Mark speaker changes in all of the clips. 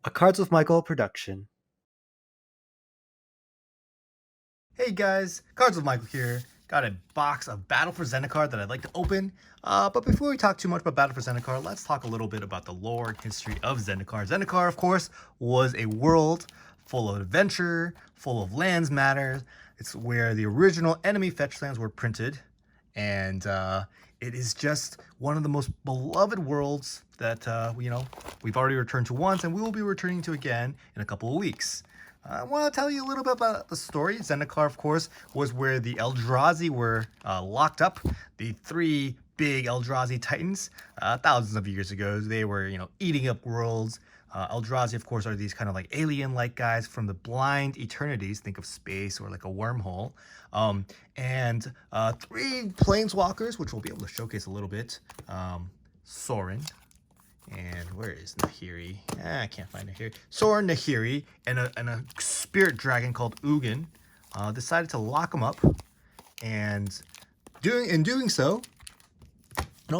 Speaker 1: A Cards with Michael production.
Speaker 2: Hey guys, Cards with Michael here. Got a box of Battle for Zendikar that I'd like to open. But before we talk too much about Battle for Zendikar, let's talk a little bit about the lore and history of Zendikar. Zendikar, of course, was a world full of adventure, full of lands matter. It's where the original enemy fetchlands were printed. And it is just one of the most beloved worlds that, we've already returned to once and we will be returning to again in a couple of weeks. I want to tell you a little bit about the story. Zendikar, of course, was where the Eldrazi were locked up. The three big Eldrazi titans, thousands of years ago. They were, eating up worlds. Eldrazi, of course, are these kind of like alien-like guys from the blind eternities. Think of space or like a wormhole. And three planeswalkers, which we'll be able to showcase a little bit. Sorin. And where is Nahiri? I can't find Nahiri. Sorin, Nahiri, and a spirit dragon called Ugin decided to lock them up. And in doing so,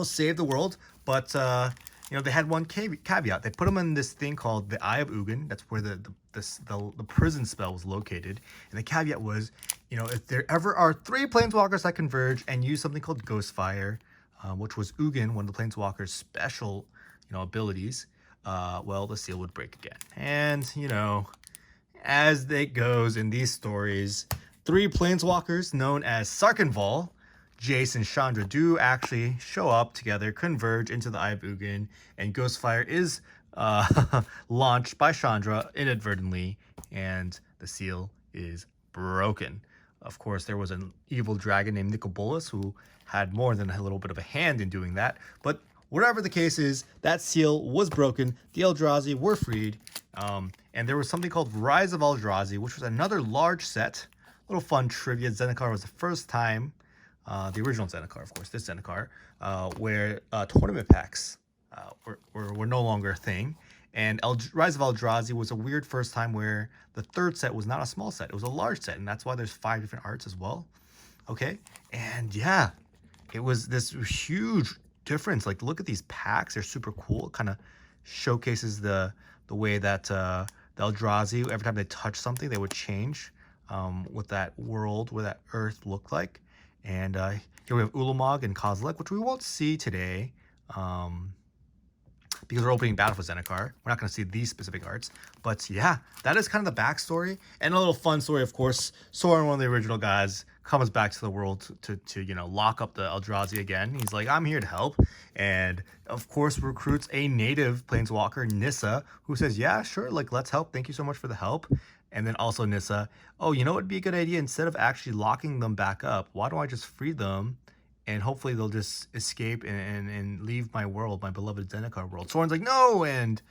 Speaker 2: save the world. But, they had one caveat. They put them in this thing called the Eye of Ugin. That's where the prison spell was located. And the caveat was, if there ever are three planeswalkers that converge and use something called Ghostfire, which was Ugin, one of the planeswalker's special abilities, the seal would break again. And, as it goes in these stories, three planeswalkers known as Sarkenval, Jace and Chandra do actually show up together, converge into the Eye of Ugin, and Ghostfire is launched by Chandra inadvertently, and the seal is broken. Of course, there was an evil dragon named Nicobolus who had more than a little bit of a hand in doing that, but whatever the case is, that seal was broken, the Eldrazi were freed, and there was something called Rise of Eldrazi, which was another large set. A little fun trivia: Zendikar was the first time, the original Zendikar, of course, this Zendikar, where tournament packs were no longer a thing. And Rise of Eldrazi was a weird first time where the third set was not a small set, it was a large set, and that's why there's 5 different arts as well. Okay, and yeah, it was this huge difference. Like, look at these packs, they're super cool. It kind of showcases the way that the Eldrazi, every time they touch something, they would change what that world, what that earth looked like. And here we have Ulamog and Kozilek, which we won't see today because we're opening Battle for Zendikar. We're not going to see these specific arts. But yeah, that is kind of the backstory. And a little fun story, of course. Sorin, one of the original guys, comes back to the world to lock up the Eldrazi again. He's like, I'm here to help. And of course recruits a native planeswalker, Nissa, who says, yeah, sure, like, let's help. Thank you so much for the help. And then also Nissa, oh, what would be a good idea? Instead of actually locking them back up, why don't I just free them? And hopefully they'll just escape and leave my world, my beloved Zendikar world. Sorin's like, no, and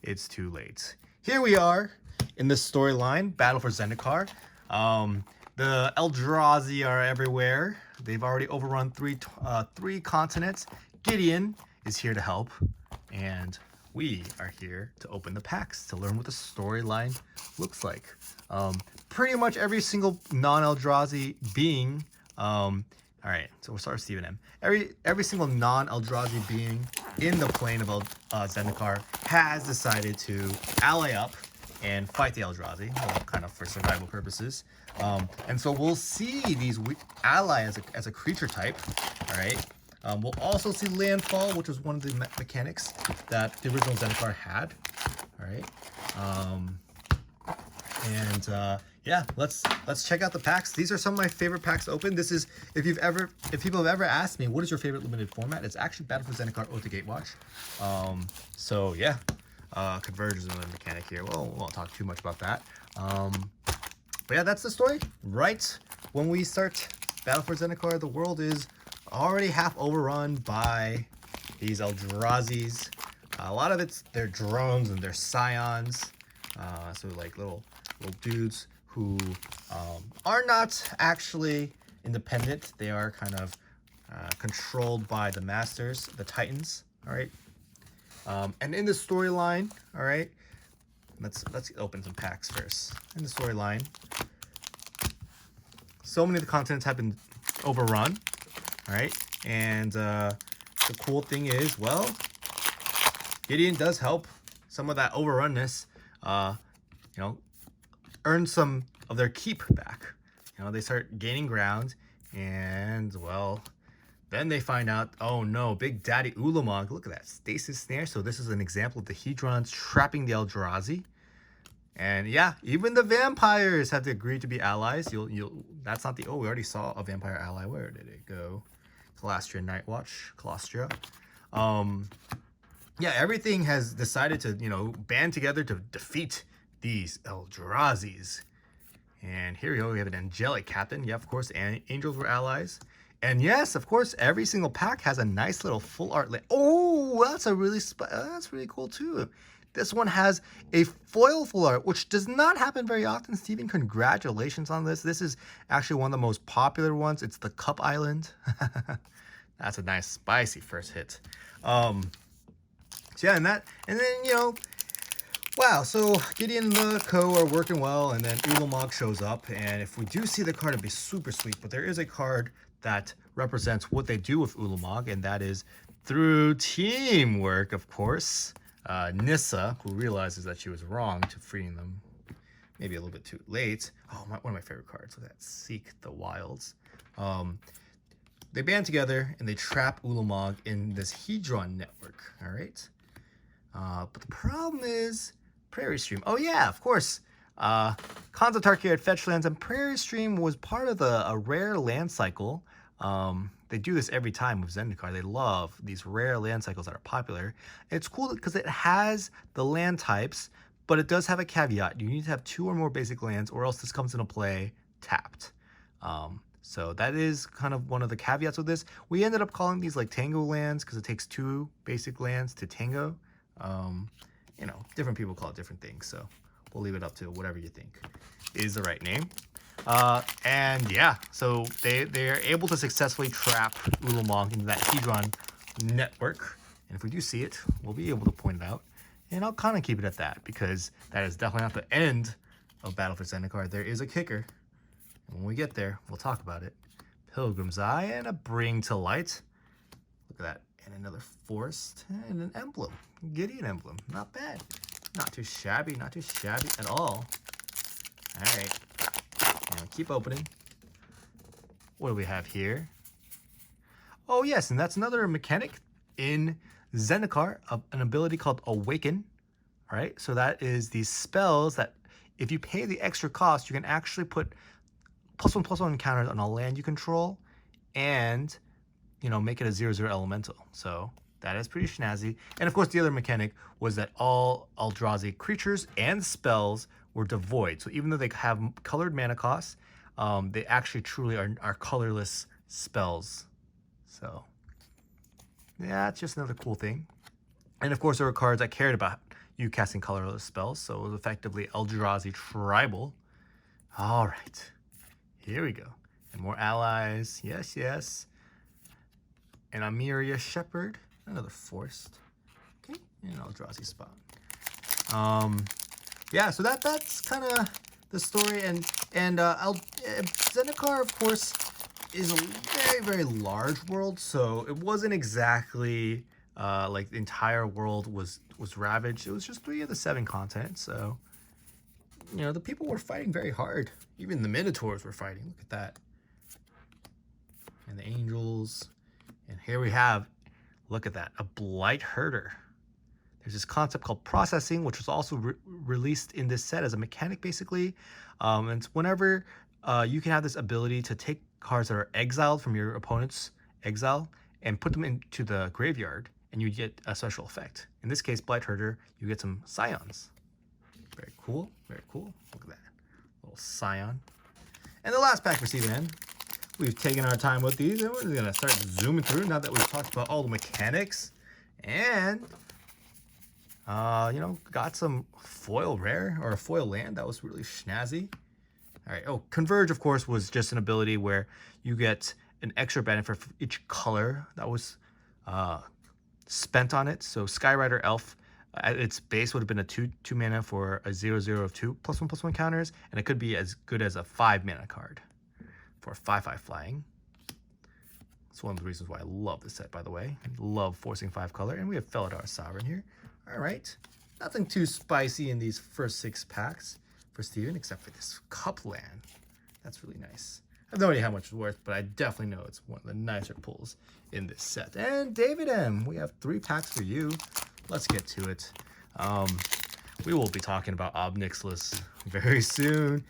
Speaker 2: it's too late. Here we are in this storyline, Battle for Zendikar. The Eldrazi are everywhere. They've already overrun three continents. Gideon is here to help, and we are here to open the packs to learn what the storyline looks like. Pretty much every single non-Eldrazi being, all right, so we'll start with Stephen M. Every single non-Eldrazi being in the plane of Zendikar has decided to ally up and fight the Eldrazi, kind of for survival purposes. And so we'll see these ally as a creature type, all right? We'll also see landfall, which was one of the mechanics that the original Zendikar had, all right? Yeah, let's check out the packs. These are some of my favorite packs to open. This is, if people have ever asked me what is your favorite limited format, it's actually Battle for Zendikar Oath Gatewatch. So yeah, convergence is another mechanic here. Well, we won't talk too much about that. But yeah, that's the story. Right when we start Battle for Zendikar, the world is already half overrun by these Eldrazi's. A lot of it's their drones and their scions. So like little dudes who are not actually independent. They are kind of controlled by the masters, the titans. All right. And in the storyline, all right, let's open some packs first. In the storyline, so many of the continents have been overrun. All right, and the cool thing is, well, Gideon does help some of that overrunness you know, earn some of their keep back. You know, they start gaining ground, and well, then they find out, oh no, Big Daddy Ulamog, look at that stasis snare. So this is an example of the Hedrons trapping the Eldrazi. And yeah, even the vampires have to agree to be allies. That's not the, oh, we already saw a vampire ally. Where did it go? Calastria Nightwatch, Calastria. Yeah, everything has decided to, you know, band together to defeat these Eldrazi's. And here we go, we have an angelic captain. Yeah, of course, and angels were allies. And yes, of course, every single pack has a nice little full art. Oh, that's a that's really cool too. This one has a foil full art, which does not happen very often. Steven, congratulations on this. This is actually one of the most popular ones. It's the Cup Island. That's a nice spicy first hit. So yeah, and then, you know, wow, so Gideon and the Co are working well, and then Ulamog shows up, and if we do see the card, it'd be super sweet, but there is a card that represents what they do with Ulamog, and that is through teamwork, of course. Nissa, who realizes that she was wrong to freeing them, maybe a little bit too late. Oh, one of my favorite cards. Look at that, Seek the Wilds. They band together, and they trap Ulamog in this Hedron network, all right? But the problem is Prairie Stream. Oh yeah, of course. Khans Tarkir at Fetchlands, and Prairie Stream was part of a rare land cycle. They do this every time with Zendikar. They love these rare land cycles that are popular. It's cool because it has the land types, but it does have a caveat. You need to have 2 or more basic lands, or else this comes into play tapped. So that is kind of one of the caveats with this. We ended up calling these like Tango lands because it takes 2 basic lands to Tango. You know, different people call it different things, so we'll leave it up to whatever you think is the right name. And yeah, so they're able to successfully trap Ulamog into that Hedron network. And if we do see it, we'll be able to point it out. And I'll kind of keep it at that, because that is definitely not the end of Battle for Zendikar. There is a kicker. And when we get there, we'll talk about it. Pilgrim's Eye and a Bring to Light. Look at that. And another Forest and an emblem. Gideon emblem. Not bad. Not too shabby. Not too shabby at all. All right. Now keep opening. What do we have here? Oh yes, and that's another mechanic in Zendikar, an ability called Awaken. All right, so that is these spells that if you pay the extra cost, you can actually put +1/+1 counters on a land you control, and you know, make it a 0/0 elemental. So that is pretty snazzy. And of course, the other mechanic was that all Eldrazi creatures and spells were devoid. So even though they have colored mana costs, they actually truly are colorless spells. So yeah, it's just another cool thing. And of course, there were cards that cared about you casting colorless spells. So it was effectively Eldrazi Tribal. All right, here we go. And more allies. Yes, yes. And Amiria Shepherd, another Forest. Okay, and Eldrazi spot. Yeah, so that's kind of the story, and Zendikar, of course, is a very, very large world, so it wasn't exactly like the entire world was ravaged. It was just 3 of the 7 continents, so you know, the people were fighting very hard. Even the Minotaurs were fighting. Look at that. And the Angels. And here we have, look at that, a Blight Herder. There's this concept called processing, which was also released in this set as a mechanic, basically. And it's whenever you can have this ability to take cards that are exiled from your opponent's exile and put them into the graveyard, and you get a special effect. In this case, Blight Herder, you get some Scions. Very cool, very cool. Look at that, little Scion. And the last pack for Steven. We've taken our time with these, and we're going to start zooming through now that we've talked about all the mechanics. And, you know, got some foil rare, or a foil land that was really snazzy. All right, oh, Converge, of course, was just an ability where you get an extra benefit for each color that was spent on it. So Skyrider Elf, at its base, would have been a 2 mana for a 0/0 of 2 +1/+1 counters, and it could be as good as a 5 mana card for 5/5 flying. It's one of the reasons why I love this set, by the way. I love forcing 5 color. And we have Felidar Sovereign here. All right. Nothing too spicy in these first 6 packs for Steven, except for this cup land. That's really nice. I have no idea how much it's worth, but I definitely know it's one of the nicer pulls in this set. And David M, we have 3 packs for you. Let's get to it. We will be talking about Obnixilus very soon,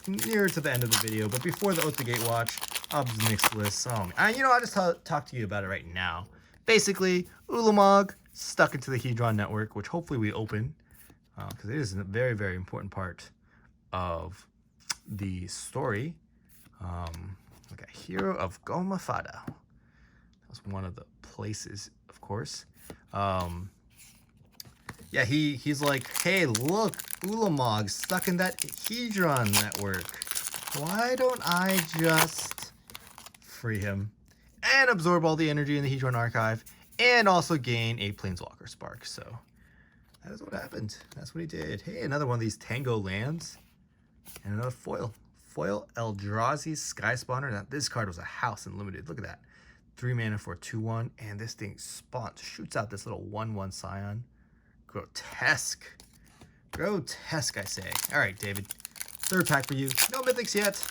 Speaker 2: nearer to the end of the video. But before the Oath the Gate watch, Obnixilus. I'll just talk to you about it right now. Basically, Ulamog stuck into the Hedron network, which hopefully we open, because it is a very, very important part of the story. We got Hero of Gomafada. That was one of the places, of course. Yeah, he's like, hey, look, Ulamog stuck in that Hedron network. Why don't I just free him and absorb all the energy in the Hedron archive and also gain a Planeswalker Spark? So that is what happened. That's what he did. Hey, another one of these Tango lands and another foil. Foil Eldrazi Sky Spawner. Now, this card was a house in limited. Look at that. 3 mana for 2/1, and this thing spawns, shoots out this little 1/1 Scion. Grotesque. Grotesque, I say. All right, David. 3rd pack for you. No mythics yet.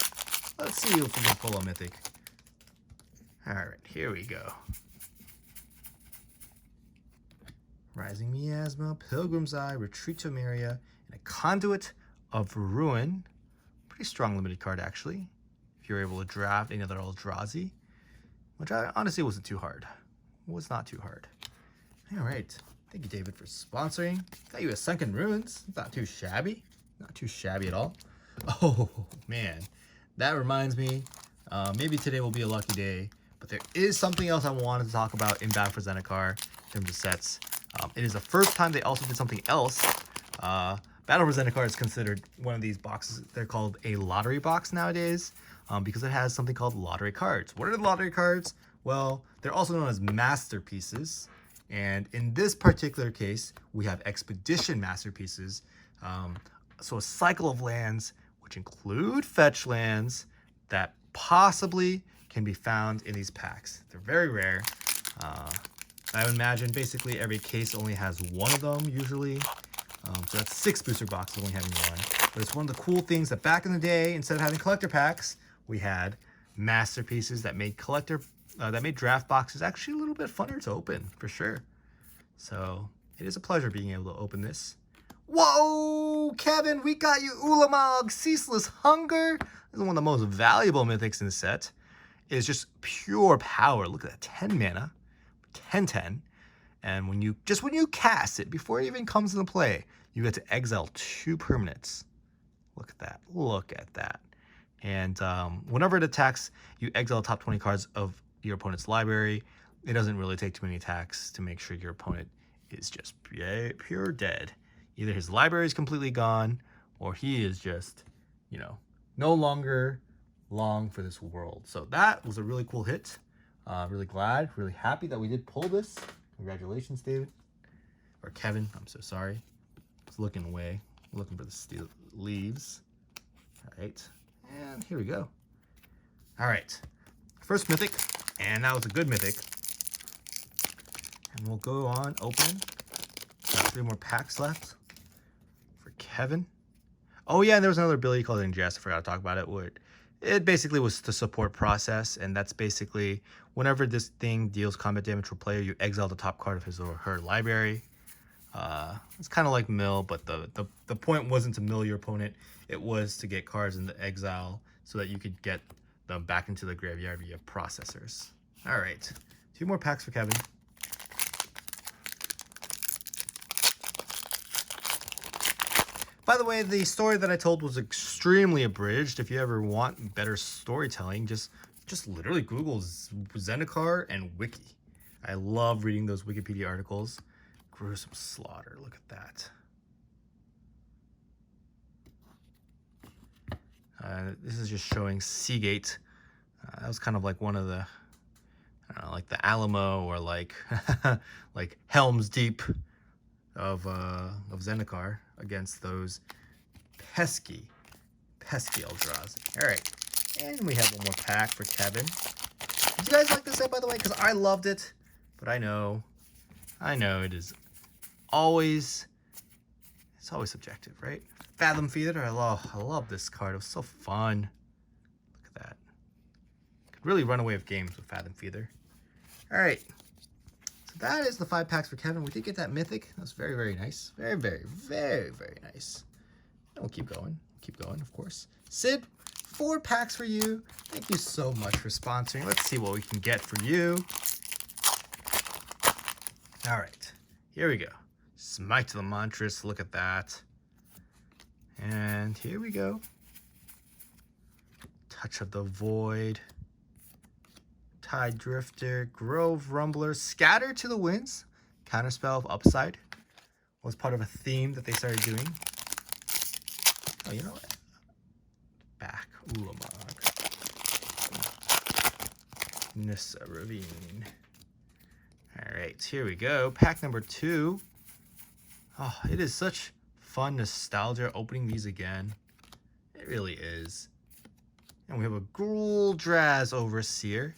Speaker 2: Let's see if we can pull a mythic. All right, here we go. Rising Miasma, Pilgrim's Eye, Retreat to Meria, and a Conduit of Ruin. Pretty strong limited card, actually. If you're able to draft another Eldrazi, which I honestly wasn't too hard. Was not too hard. All right. Thank you, David, for sponsoring. Got you a Sunken Ruins. It's not too shabby. Not too shabby at all. Oh, man. That reminds me, maybe today will be a lucky day, but there is something else I wanted to talk about in Battle for Zendikar in terms of sets. It is the first time they also did something else. Battle for Zendikar is considered one of these boxes. They're called a lottery box nowadays because it has something called lottery cards. What are the lottery cards? Well, they're also known as masterpieces. And in this particular case, we have Expedition Masterpieces. So a cycle of lands, which include fetchlands, that possibly can be found in these packs. They're very rare. I would imagine basically every case only has 1 of them usually. So that's 6 booster boxes only having 1. But it's one of the cool things that back in the day, instead of having collector packs, we had masterpieces that made draft boxes actually a little bit funner to open, for sure. So it is a pleasure being able to open this. Whoa, Kevin, we got you Ulamog, Ceaseless Hunger. This is one of the most valuable mythics in the set. It is just pure power. Look at that, 10 mana, 10/10. And when you cast it, before it even comes into play, you get to exile 2 permanents. Look at that, look at that. And whenever it attacks, you exile top 20 cards of your opponent's library. It doesn't really take too many attacks to make sure your opponent is just pure dead. Either his library is completely gone, or he is just, no longer long for this world. So that was a really cool hit. Really glad, really happy that we did pull this. Congratulations, David. Or Kevin, I'm so sorry. I was looking away, looking for the steel leaves. All right, and here we go. All right, first mythic, and that was a good mythic. And we'll go on, open. Got 3 more packs left for Kevin. Oh yeah, and there was another ability called Ingest. I forgot to talk about it. It basically was to support process, and that's basically whenever this thing deals combat damage to a player, you exile the top card of his or her library. It's kind of like mill, but the point wasn't to mill your opponent. It was to get cards into exile so that you could get them back into the graveyard via processors. All right, 2 more packs for Kevin. By the way, the story that I told was extremely abridged. If you ever want better storytelling, just literally Google Zendikar and Wiki. I love reading those Wikipedia articles. Gruesome slaughter, look at that. This is just showing Seagate. That was kind of like one of the, I don't know, like the Alamo or like like Helm's Deep of Zendikar against those pesky Eldrazi. All right, and we have 1 more pack for Kevin. Did you guys like this set, by the way? Because I loved it, but I know it is always It's always subjective, right? Fathom Feeder, I love this card. It was so fun. Look at that. Could really run away with games with Fathom Feeder. All right. So that is the 5 packs for Kevin. We did get that Mythic. That was very, very nice. Very, very, very, very nice. And we'll keep going. Keep going, of course. Sid, 4 packs for you. Thank you so much for sponsoring. Let's see what we can get for you. All right. Here we go. Smite to the Monstrous. Look at that. And here we go. Touch of the Void. Tide Drifter. Grove Rumbler. Scatter to the Winds. Counterspell of Upside. Was part of a theme that they started doing. Oh, you know what? Back. Ulamog. Nissa Ravine. Alright, here we go. Pack number 2. Oh, it is such fun nostalgia opening these again. It really is. And we have a Gruuldraz Overseer.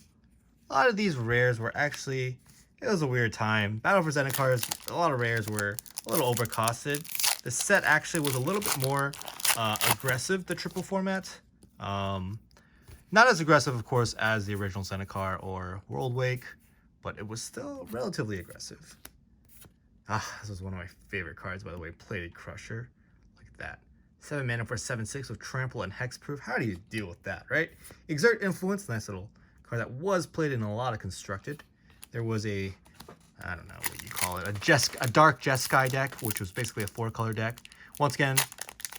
Speaker 2: A lot of these rares were actually, it was a weird time. Battle for Zendikar, a lot of rares were a little overcosted. The set actually was a little bit more aggressive, the triple format. Not as aggressive, of course, as the original Zendikar or Worldwake, but it was still relatively aggressive. Ah, this was one of my favorite cards, by the way, Plated Crusher. Look at that. 7 mana for 7/6 with Trample and Hexproof. How do you deal with that, right? Exert Influence, nice little card that was played in a lot of Constructed. There was a, I don't know what you call it, a Dark Jeskai deck, which was basically a 4-color deck. Once again,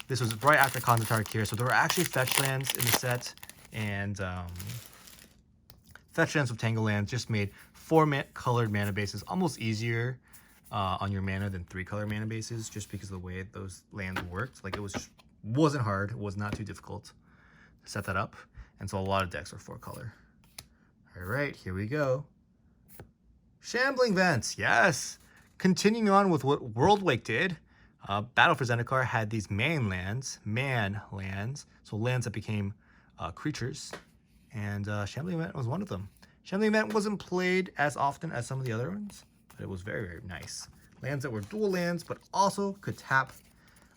Speaker 2: this was right after Khandatar Kir, so there were actually Fetchlands in the set, and Fetchlands with Tanglelands just made 4-colored mana bases almost easier on your mana than 3-color mana bases, just because of the way those lands worked. Like, it was just wasn't hard, it was not too difficult to set that up, and so a lot of decks are 4-color. All right, here we go. Shambling Vents, yes. Continuing on with what Worldwake did, Battle for Zendikar had these man lands, so lands that became creatures, and Shambling Vent was one of them. Shambling Vent wasn't played as often as some of the other ones, but it was very, very nice. Lands that were dual lands, but also could tap,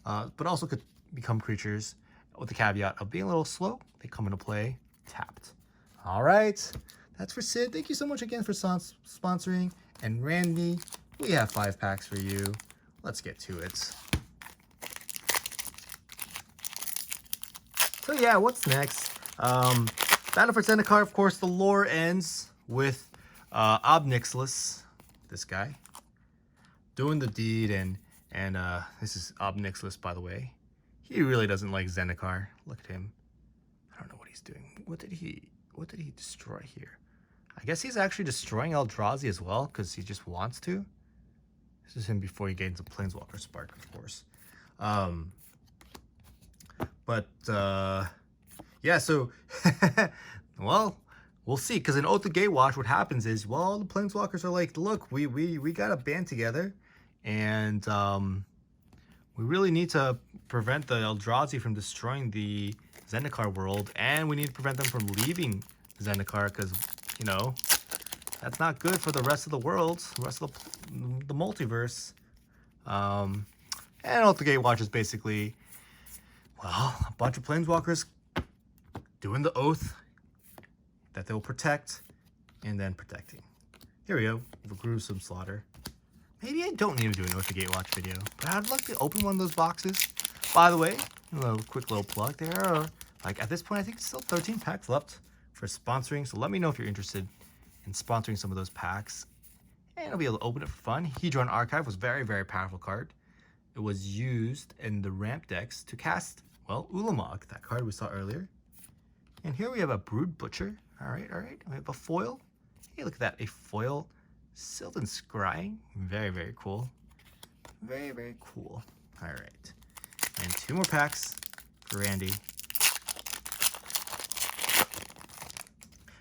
Speaker 2: but also could become creatures, with the caveat of being a little slow. They come into play tapped. All right, that's for Sid. Thank you so much again for sponsoring. And Randy, we have 5 packs for you. Let's get to it. So yeah, what's next? Battle for Zendikar, of course, the lore ends with Obnixilis, this guy, doing the deed, and this is Obnixilis, by the way. He really doesn't like Zendikar. Look at him. I don't know what he's doing. What did he destroy here? I guess he's actually destroying Eldrazi as well, because he just wants to. This is him before he gains a Planeswalker Spark, of course. Yeah, so, well, we'll see. Because in Oath of Gatewatch, what happens is, well, the Planeswalkers are like, look, we got to band together, and we really need to prevent the Eldrazi from destroying the Zendikar world, and we need to prevent them from leaving Zendikar, because, you know, that's not good for the rest of the world, the rest of the multiverse. And Oath of Gatewatch is basically, well, a bunch of Planeswalkers doing the oath that they'll protect, and then protecting. Here we go, the gruesome slaughter. Maybe I don't need to do an Oath of Gatewatch video, but I'd like to open one of those boxes. By the way, a quick little plug there. Like, at this point, I think it's still 13 packs left for sponsoring, so let me know if you're interested in sponsoring some of those packs, and I'll be able to open it for fun. Hedron Archive was very, very powerful card. It was used in the ramp decks to cast, well, Ulamog, that card we saw earlier. And here we have a Brood Butcher. All right. We have a foil. Hey, look at that, a foil Sylvan Scrying. Very, very cool. Very, very cool. All right. And 2 more packs for Randy.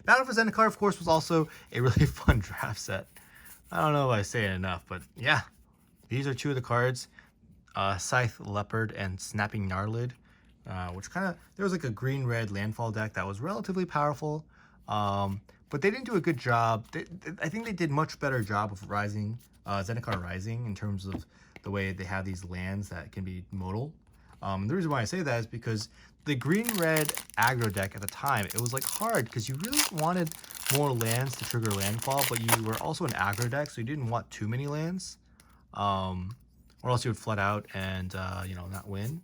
Speaker 2: Battle for Zendikar, of course, was also a really fun draft set. I don't know if I say it enough, but yeah. These are 2 of the cards. Scythe Leopard and Snapping Gnarlid. Which kind of, there was like a green-red landfall deck that was relatively powerful. But they didn't do a good job. I think they did much better job of Zendikar Rising in terms of the way they have these lands that can be modal. The reason why I say that is because the green-red aggro deck at the time, it was like hard because you really wanted more lands to trigger landfall, but you were also an aggro deck, so you didn't want too many lands, or else you would flood out and not win.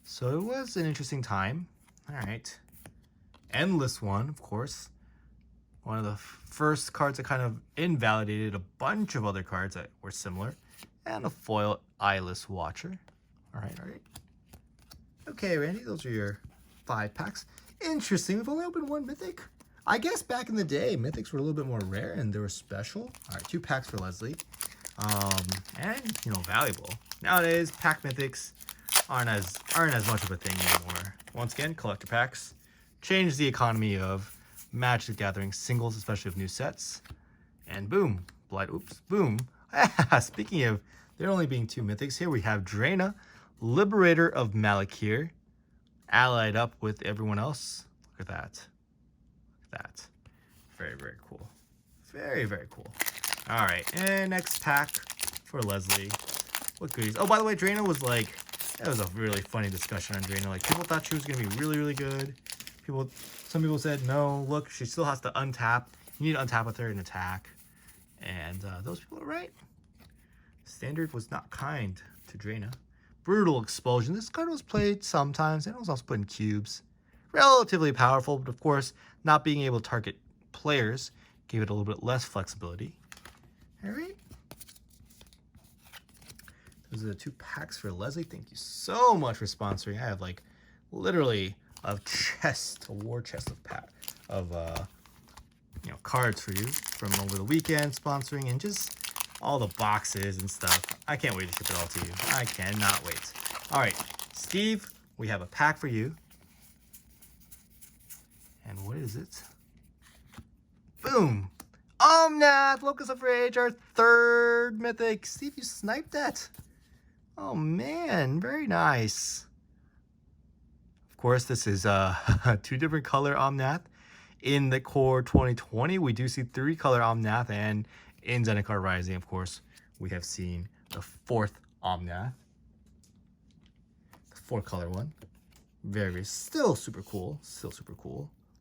Speaker 2: So it was an interesting time. All right, Endless One, of course, one of the first cards that kind of invalidated a bunch of other cards that were similar, and a foil Eyeless Watcher. All right. Okay, Randy, those are your 5 packs. Interesting. We've only opened 1 mythic. I guess back in the day, mythics were a little bit more rare and they were special. All right, 2 packs for Lesley. And valuable. Nowadays, pack mythics aren't as much of a thing anymore. Once again, collector packs change the economy of Magic the Gathering singles, especially of new sets. And boom, boom. Speaking of there only being 2 mythics, here we have Draina, Liberator of Malakir, allied up with everyone else. Look at that. Very, very cool. Very, very cool. All right, and next pack for Lesley. What goodies? Oh, by the way, Draina was like, that was a really funny discussion on Draina. Like, people thought she was going to be really, really good. Some people said, no, look, she still has to untap. You need to untap with her and attack. And those people are right. Standard was not kind to Draina. Brutal Expulsion. This card was played sometimes, and it was also put in cubes. Relatively powerful, but of course, not being able to target players gave it a little bit less flexibility. All right. Those are the 2 packs for Lesley. Thank you so much for sponsoring. I have like literally a war chest of cards for you from over the weekend, sponsoring, and just all the boxes and stuff. I can't wait to ship it all to you. I cannot wait. All right, Steve, we have a pack for you. And what is it? Boom! Omnath, Locus of Rage, our 3rd mythic. Steve, you sniped that. Oh man, very nice. Of course, this is 2 different color Omnath. In the core 2020, we do see 3 color Omnath, and in Zendikar Rising, of course, we have seen the 4th Omnath. The 4-color one. Very, still super cool.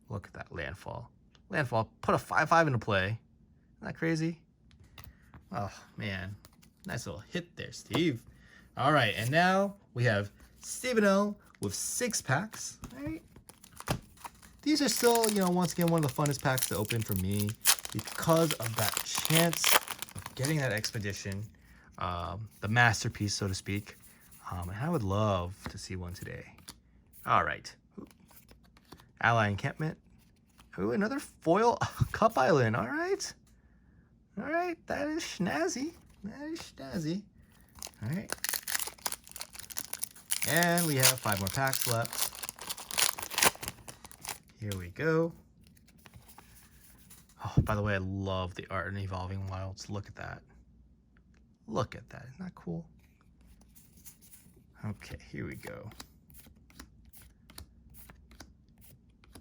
Speaker 2: Look at that landfall. Put a 5/5 into play. Isn't that crazy? Oh, man. Nice little hit there, Steve. All right, and now we have Stephen O with 6 packs. All right. These are still, once again, one of the funnest packs to open for me because of that chance of getting that expedition, the masterpiece, so to speak. And I would love to see one today. All right. Ally Encampment. Ooh, another foil Cup Island. All right. That is snazzy. All right. And we have 5 more packs left. Here we go. Oh, by the way, I love the art in Evolving Wilds. Look at that. Isn't that cool? Okay, here we go.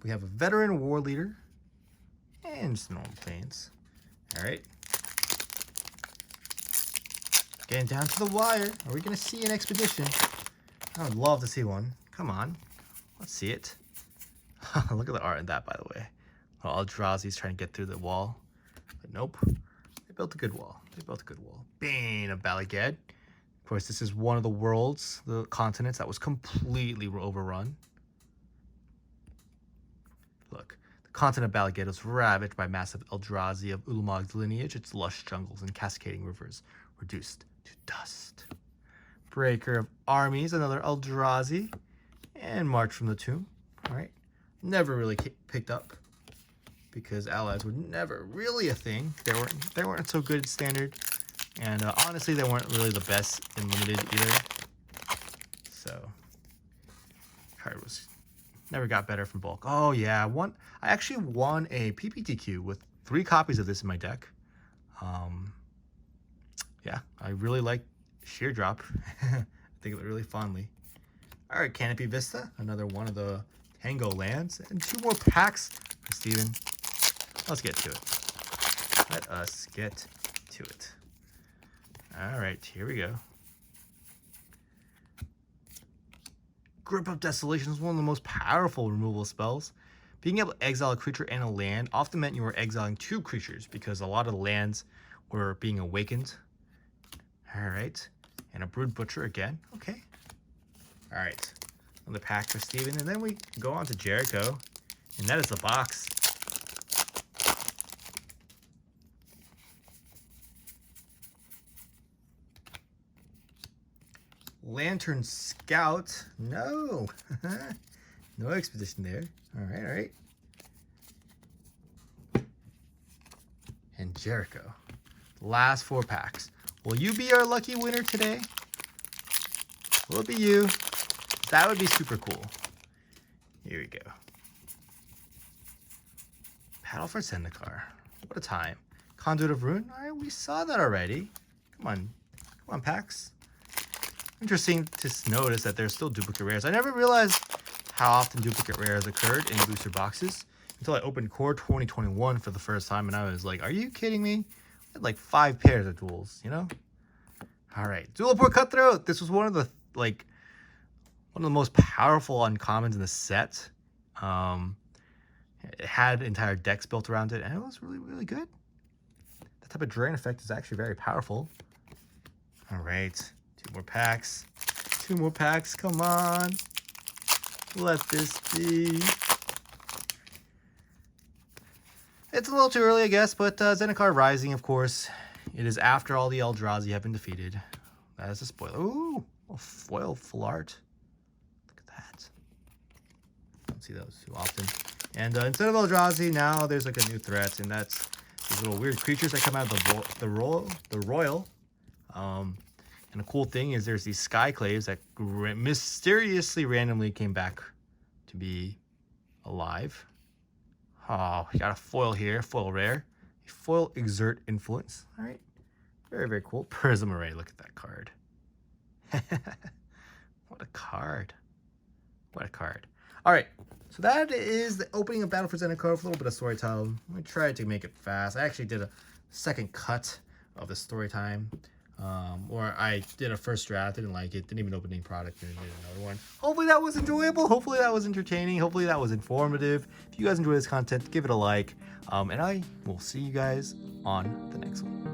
Speaker 2: We have a Veteran War Leader and some normal planes. All right. Getting down to the wire. Are we going to see an expedition? I would love to see one. Come on. Let's see it. Look at the art in that, by the way. Eldrazi's trying to get through the wall. But nope. They built a good wall. Bane of Balaged. Of course, this is one of the worlds, the continents, that was completely overrun. Look. The continent of Balaged was ravaged by massive Eldrazi of Ulamog's lineage. Its lush jungles and cascading rivers reduced to dust. Breaker of Armies, another Eldrazi. And March from the Tomb. All right. Never really picked up because allies were never really a thing. They weren't so good at standard, and honestly, they weren't really the best in limited either. So, card was never got better from bulk. Oh yeah, I actually won a PPTQ with 3 copies of this in my deck. Yeah, I really like Sheer Drop. I think of it really fondly. All right, Canopy Vista, another one of the Tango lands, and 2 more packs for Steven. Let's get to it. Let us get to it. All right, here we go. Grip of Desolation is one of the most powerful removal spells. Being able to exile a creature and a land often meant you were exiling 2 creatures because a lot of the lands were being awakened. Alright. And a Brood Butcher again. Okay. Alright. Another pack for Steven. And then we go on to Jeriko. And that is the box. Lantern Scout. No. No expedition there. Alright, alright. And Jeriko. Last 4 packs. Will you be our lucky winner today? Will it be you? That would be super cool. Here we go. Battle for Zendikar. What a time. Conduit of Ruin. Alright, we saw that already. Come on. Come on, packs. Interesting to notice that there's still duplicate rares. I never realized how often duplicate rares occurred in booster boxes until I opened Core 2021 for the first time, and I was like, are you kidding me? I had like 5 pairs of duels, you know? Alright, Duelaport Cutthroat! This was one of the most powerful uncommons in the set. It had entire decks built around it, and it was really, really good. That type of drain effect is actually very powerful. Alright. 2 more packs. 2 more packs. Come on. Let this be. It's a little too early, I guess, but Zendikar Rising, of course. It is after all the Eldrazi have been defeated. That is a spoiler. Ooh, a foil full art. Look at that. Don't see those too often. And instead of Eldrazi, now there's like a new threat, and that's these little weird creatures that come out of the royal. And the cool thing is there's these Skyclaves that mysteriously randomly came back to be alive. Oh, we got a foil here, foil rare. A foil Exert Influence. All right. Very, very cool. Prism Array. Look at that card. What a card. What a card. All right. So that is the opening of Battle for Zendikar with a little bit of Storytime. I tried to make it fast. I actually did a second cut of the Storytime. Or I did a first draft, didn't like it, didn't even open any product, and did another one. Hopefully that was enjoyable, hopefully that was entertaining, hopefully that was informative. If you guys enjoy this content, give it a like, and I will see you guys on the next one.